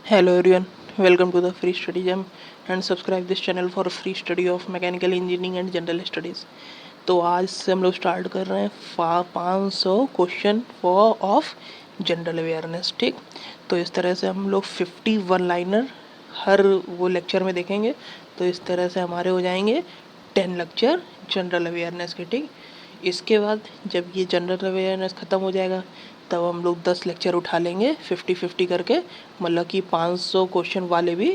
Hello everyone, welcome to the free study jam and subscribe this channel for free study of mechanical engineering and general studies। तो आज से हम लोग start कर रहे हैं 500 question for of general awareness. ठीक, तो इस तरह से हम लोग 51 लाइनर हर वो लेक्चर में देखेंगे। तो इस तरह से हमारे हो जाएंगे 10 लेक्चर जनरल अवेयरनेस के। ठीक, इसके बाद जब ये जनरल अवेयरनेस ख़त्म हो जाएगा तब हम लोग 10 लेक्चर उठा लेंगे 50-50 करके, मतलब कि 500 क्वेश्चन वाले भी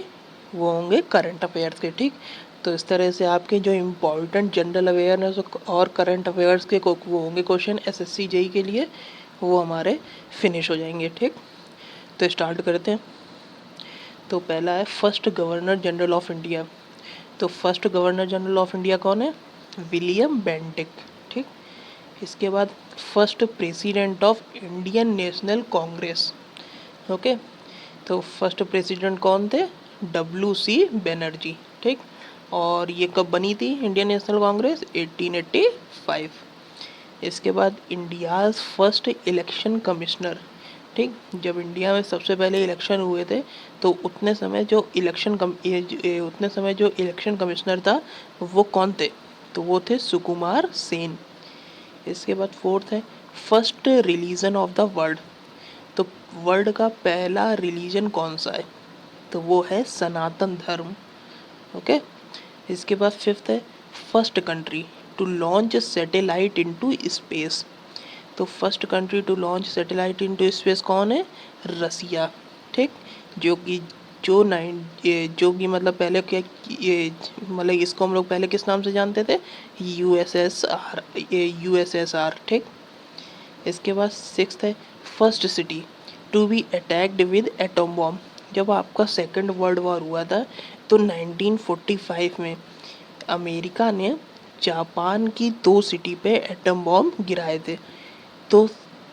वो होंगे करंट अफेयर्स के। ठीक, तो इस तरह से आपके जो इम्पोर्टेंट जनरल अवेयरनेस और करंट अफेयर्स के वो होंगे क्वेश्चन एसएससी जेई के लिए, वो हमारे फिनिश हो जाएंगे। ठीक, तो स्टार्ट करते हैं। तो पहला है first governor general of India. तो first governor general of India कौन है? William Bentinck. ठीक, इसके बाद first president of Indian National Congress. Okay, तो फर्स्ट प्रेसिडेंट कौन थे? WC बनर्जी। ठीक, और ये कब बनी थी इंडियन नेशनल कांग्रेस? 1885। इसके बाद इंडियाज़ फर्स्ट इलेक्शन कमिश्नर। ठीक, जब इंडिया में सबसे पहले इलेक्शन हुए थे तो उतने समय जो इलेक्शन कमिश्नर था वो कौन थे? तो वो थे सुकुमार सेन। इसके बाद फोर्थ है first religion of the world. तो वर्ल्ड का पहला रिलीजन कौन सा है? तो वो है सनातन धर्म। ओके, इसके बाद फिफ्थ है first country to launch satellite into space. तो first country to launch satellite into space कौन है? रसिया। ठीक, जो कि जो कि मतलब पहले क्या, ये मतलब इसको हम लोग पहले किस नाम से जानते थे? यूएसएसआर। ठीक, इसके बाद सिक्स्थ है first city to be attacked with atom bomb. जब आपका सेकंड वर्ल्ड वॉर हुआ था तो 1945 में अमेरिका ने जापान की 2 सिटी पे एटम बॉम्ब गिराए थे। तो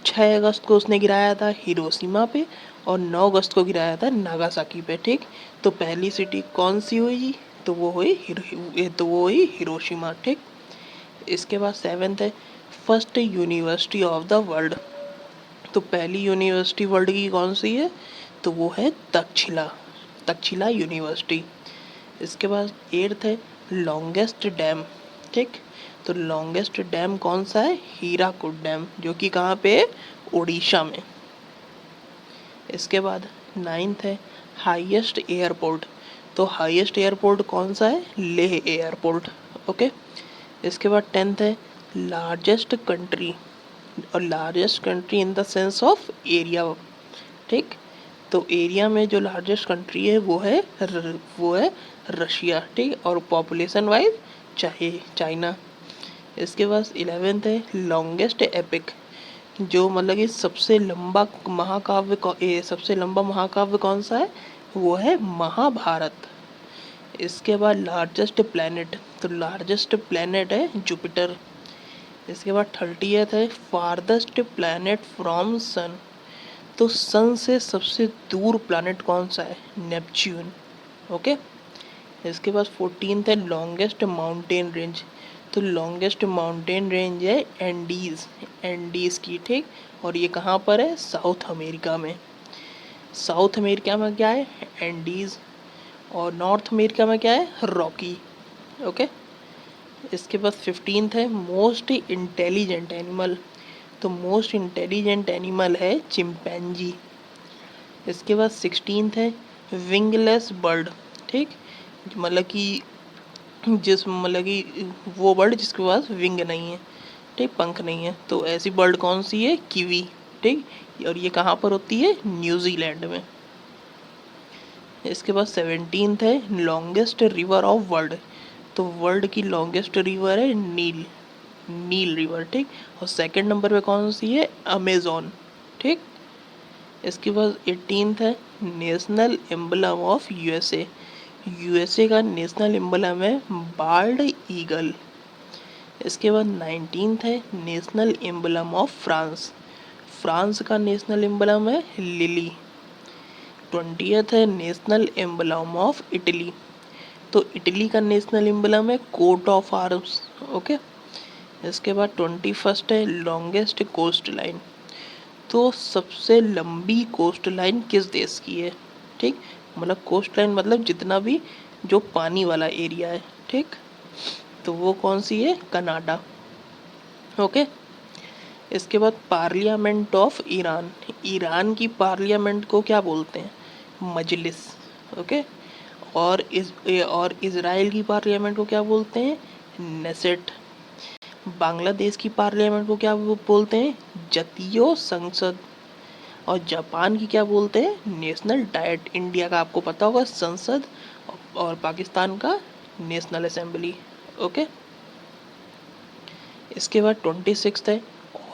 6 अगस्त को उसने गिराया था हिरोशिमा पे और 9 अगस्त को गिराया था नागासाकी पे। ठीक, तो पहली सिटी कौन सी हुई? तो वो हुई हिरोशिमा। ठीक, इसके बाद सेवेंथ है first university of the world. तो पहली यूनिवर्सिटी वर्ल्ड की कौन सी है? तो वो है तक्षशिला यूनिवर्सिटी। इसके बाद एट्थ है लॉन्गेस्ट डैम। ठीक, तो लॉन्गेस्ट डैम कौन सा है? हीराकुड डैम, जो कि कहाँ पे है? उड़ीसा में। इसके बाद नाइन्थ है हाईएस्ट एयरपोर्ट। तो हाईएस्ट एयरपोर्ट कौन सा है? लेह एयरपोर्ट। ओके, इसके बाद टेंथ है लार्जेस्ट कंट्री, और largest country in the sense of area. ठीक, तो एरिया में जो लार्जेस्ट कंट्री है वो है रशिया। ठीक, और पॉपुलेशन वाइज चाइना। इसके बाद 11th है लॉन्गेस्ट एपिक। जो मतलब कि सबसे लंबा महाकाव्य कौन सा है? वो है महाभारत। इसके बाद लार्जेस्ट प्लैनेट। तो लार्जेस्ट प्लैनेट है जुपिटर। इसके बाद 30th है फारदेस्ट प्लैनेट फ्रॉम सन। तो सन से सबसे दूर प्लैनेट कौन सा है? नेपच्यून। ओके, इसके बाद 14th है लॉन्गेस्ट माउंटेन रेंज। तो लॉन्गेस्ट माउंटेन रेंज है एंडीज की। ठीक, और ये कहाँ पर है? साउथ अमेरिका में। साउथ अमेरिका में क्या है? एंडीज। और नॉर्थ अमेरिका में क्या है? रॉकी। ओके, इसके बाद 15th है मोस्ट इंटेलिजेंट एनिमल। तो मोस्ट इंटेलिजेंट एनिमल है चिंपैंजी। इसके बाद 16th है विंगलेस बर्ड। ठीक, मतलब कि वो बर्ड जिसके पास विंग नहीं है। ठीक, पंख नहीं है। तो ऐसी बर्ड कौन सी है? कीवी। ठीक, और ये कहाँ पर होती है? न्यूजीलैंड में। इसके बाद 17th है लॉन्गेस्ट रिवर ऑफ वर्ल्ड। तो वर्ल्ड की लॉन्गेस्ट रिवर है नील रिवर। ठीक, और सेकंड नंबर पे कौन सी है? अमेजोन। ठीक, इसके बाद 18th है national emblem of USA. USA का नेशनल एम्बलम है बाल्ड ईगल। इसके बाद 19th है national emblem of France. France का नेशनल एम्बलम है लिली। 20th है नेशनल एम्बलम ऑफ इटली। तो इटली का नेशनल एम्बलम है कोट ऑफ आर्म्स। ओके, इसके बाद 21st है लॉन्गेस्ट कोस्ट लाइन। तो सबसे लंबी कोस्ट लाइन किस देश की है? ठीक, मतलब कोस्ट लाइन मतलब जितना भी जो पानी वाला एरिया है, ठीक, तो वो कौन सी है, कनाडा। ओके, इसके बाद पार्लियामेंट ऑफ ईरान, ईरान की पार्लियामेंट को क्या बोलते हैं, मजलिस। ओके, और इज़राइल की पार्लियामेंट को क्या बोलते हैं, नेसेट। बांग्लादेश की पार्लियामेंट को क्या बोलते हैं, जातीय संसद। और जापान की क्या बोलते हैं, नेशनल डाइट। इंडिया का आपको पता होगा संसद, और पाकिस्तान का नेशनल असेंबली। ओके, इसके बाद 26 है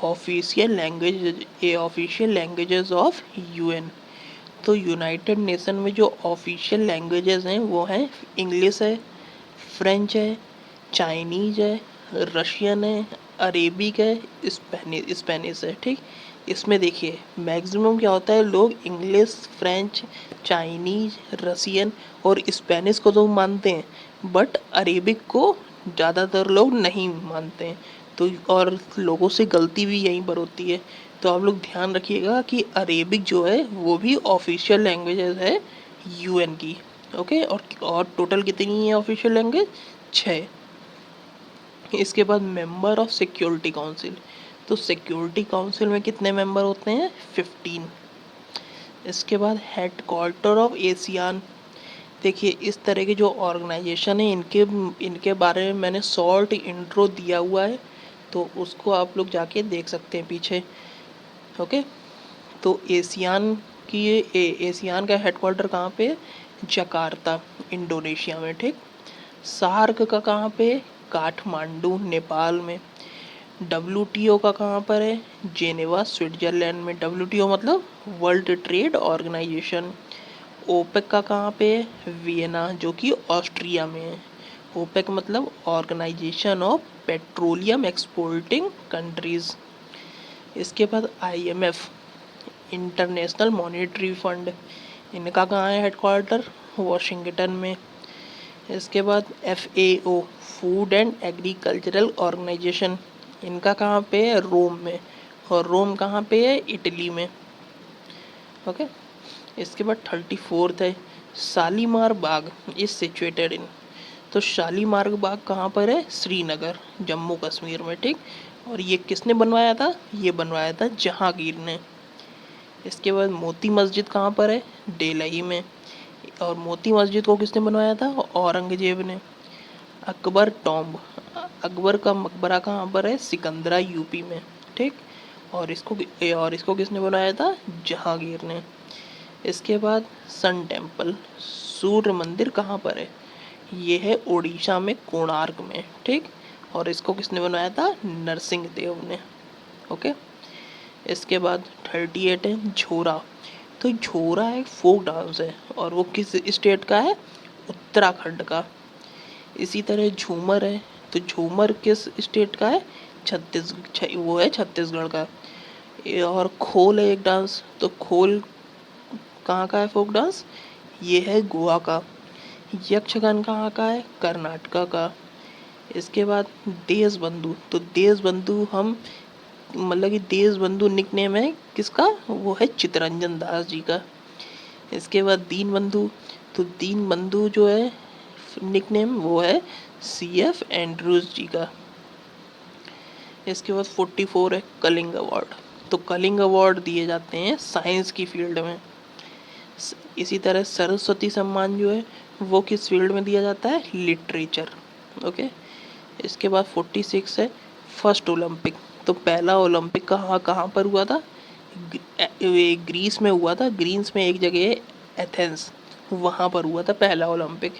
official language, A official languages of UN. तो यूनाइटेड नेशन में जो ऑफिशियल लैंग्वेजेस हैं वो हैं इंग्लिश है, फ्रेंच है, चाइनीज है, रशियन है, अरेबिक है, स्पेनिश है। ठीक, इसमें देखिए मैक्सिमम क्या होता है, लोग इंग्लिश, फ्रेंच, चाइनीज, रसियन और स्पेनिश को तो मानते हैं, बट अरेबिक को ज़्यादातर लोग नहीं मानते हैं। तो और लोगों से गलती भी यहीं पर होती है। तो आप लोग ध्यान रखिएगा कि अरेबिक जो है वो भी ऑफिशियल लैंग्वेजेस है यूएन की। ओके, और टोटल कितनी है ऑफिशियल लैंग्वेज, 6। इसके बाद मेंबर ऑफ सिक्योरिटी काउंसिल, तो सिक्योरिटी काउंसिल में कितने मेंबर होते हैं, 15। इसके बाद हेड क्वार्टर ऑफ एशियान, देखिए इस तरह के जो ऑर्गेनाइजेशन है इनके बारे में मैंने शॉर्ट इंट्रो दिया हुआ है, तो उसको आप लोग जाके देख सकते हैं पीछे। ओके, तो एशियान की एशियान का हेडक्वार्टर कहाँ पे है, जकार्ता, इंडोनेशिया में। ठीक, सार्क का कहाँ पे है, काठमांडू, नेपाल में। डब्ल्यूटीओ का कहाँ पर है, जेनेवा, स्विट्जरलैंड में। डब्ल्यूटीओ मतलब वर्ल्ड ट्रेड ऑर्गेनाइजेशन। ओपेक का कहाँ पे है, वियना, जो कि ऑस्ट्रिया में है। ओपेक मतलब organization of petroleum exporting countries. इसके बाद आईएमएफ, इंटरनेशनल मॉनेटरी फंड, इनका कहाँ है हेडक्वार्टर, वॉशिंगटन में। इसके बाद FAO, food and agricultural organization, इनका कहाँ पे है, रोम में। और रोम कहाँ पे है, इटली में। ओके, इसके बाद 34 है शालीमार बाग इज सिचुएटेड इन, तो शालीमार बाग कहाँ पर है, श्रीनगर, जम्मू कश्मीर में। ठीक, और ये किसने बनवाया था, ये बनवाया था जहांगीर ने। इसके बाद मोती मस्जिद कहाँ पर है, डेल्ही में, और मोती मस्जिद को किसने बनवाया था, औरंगजेब ने। अकबर टॉम्ब, अकबर का मकबरा कहाँ पर है, सिकंदरा, यूपी में। ठीक, और इसको किसने बनाया था, जहांगीर ने। इसके बाद सन टेम्पल, सूर्य मंदिर कहाँ पर है, ये है उड़ीसा में, कोणार्क में। ठीक, और इसको किसने बनाया था, नरसिंह देव ने। ओके, इसके बाद 38 है झोरा, तो झोरा एक फोक डांस है और वो किस स्टेट का है, उत्तराखंड का। इसी तरह झूमर है, तो झूमर किस स्टेट का है, वो है छत्तीसगढ़ का। और खोल है एक डांस, तो खोल कहाँ का है फोक डांस, ये है गोवा का। यक्षगान कहाँ का है, कर्नाटका का। इसके बाद देश बंधु, तो देश बंधु हम मतलब कि देश बंधु निकनेम है किसका, वो है चित्तरंजन दास जी का। इसके बाद दीन बंधु, तो दीन बंधु जो है निकनेम वो है CF एंड्रूज जी का। इसके बाद 44 है कलिंग अवार्ड, तो कलिंग अवार्ड दिए जाते हैं साइंस की फील्ड में। इसी तरह सरस्वती सम्मान जो है वो किस फील्ड में दिया जाता है, लिटरेचर। ओके, इसके बाद 46 है फर्स्ट ओलंपिक, तो पहला ओलंपिक कहाँ कहाँ पर हुआ था, ग्रीस में हुआ था। ग्रीस में एक जगह है एथेंस, वहाँ पर हुआ था पहला ओलंपिक।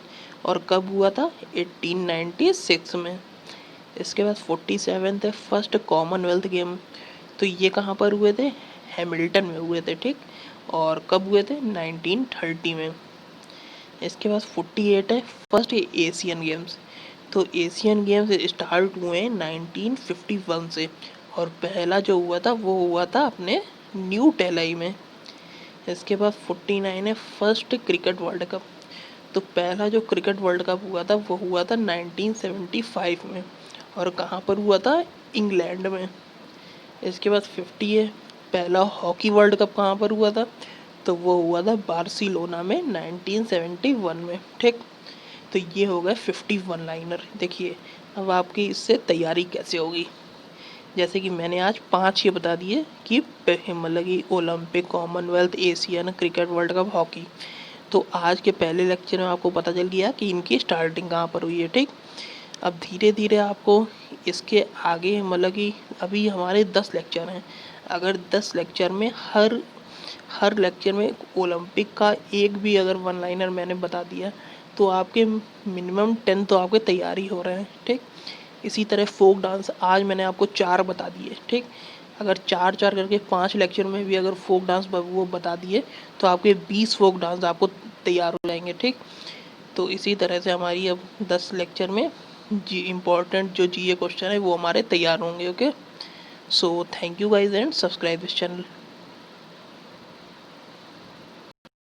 और कब हुआ था, 1896 में। इसके बाद 47 है फर्स्ट कॉमनवेल्थ गेम, तो ये कहाँ पर हुए थे, हैमिल्टन में हुए थे। ठीक, और कब हुए थे, 1930 में। इसके बाद 48 है फर्स्ट एशियन गेम्स, तो एशियन गेम्स स्टार्ट हुए 1951 से, और पहला जो हुआ था वो हुआ था अपने न्यू टेलाई में। इसके बाद 49 है फर्स्ट क्रिकेट वर्ल्ड कप, तो पहला जो क्रिकेट वर्ल्ड कप हुआ था वो हुआ था 1975 में, और कहाँ पर हुआ था, इंग्लैंड में। इसके बाद 50 है पहला हॉकी वर्ल्ड कप कहाँ पर हुआ था, तो वो हुआ था बार्सिलोना में 1971 में। ठीक, तो ये हो गए 51 लाइनर। देखिए अब आपकी इससे तैयारी कैसे होगी। जैसे कि मैंने आज 5 ये बता दिए कि मतलब कि Olympic, Commonwealth, Asian, cricket, world cup, hockey. तो आज के पहले लेक्चर में आपको पता चल गया कि इनकी स्टार्टिंग कहाँ पर हुई है। ठीक, अब धीरे धीरे आपको इसके आगे मतलब कि अभी हमारे 10 लेक्चर हैं। अगर 10 लेक्चर में हर लेक्चर में ओलंपिक का एक भी अगर वन लाइनर मैंने बता दिया तो आपके मिनिमम 10 तो आपके तैयारी हो रहे हैं। ठीक, इसी तरह फोक डांस आज मैंने आपको 4 बता दिए। ठीक, अगर 4 करके 5 लेक्चर में भी अगर फोक डांस वो बता दिए तो आपके 20 फोक डांस आपको तैयार हो जाएंगे। ठीक, तो इसी तरह से हमारी अब 10 लेक्चर में जी इम्पोर्टेंट जो जीए क्वेश्चन है वो हमारे तैयार होंगे। Okay, so thank you guys and subscribe this channel.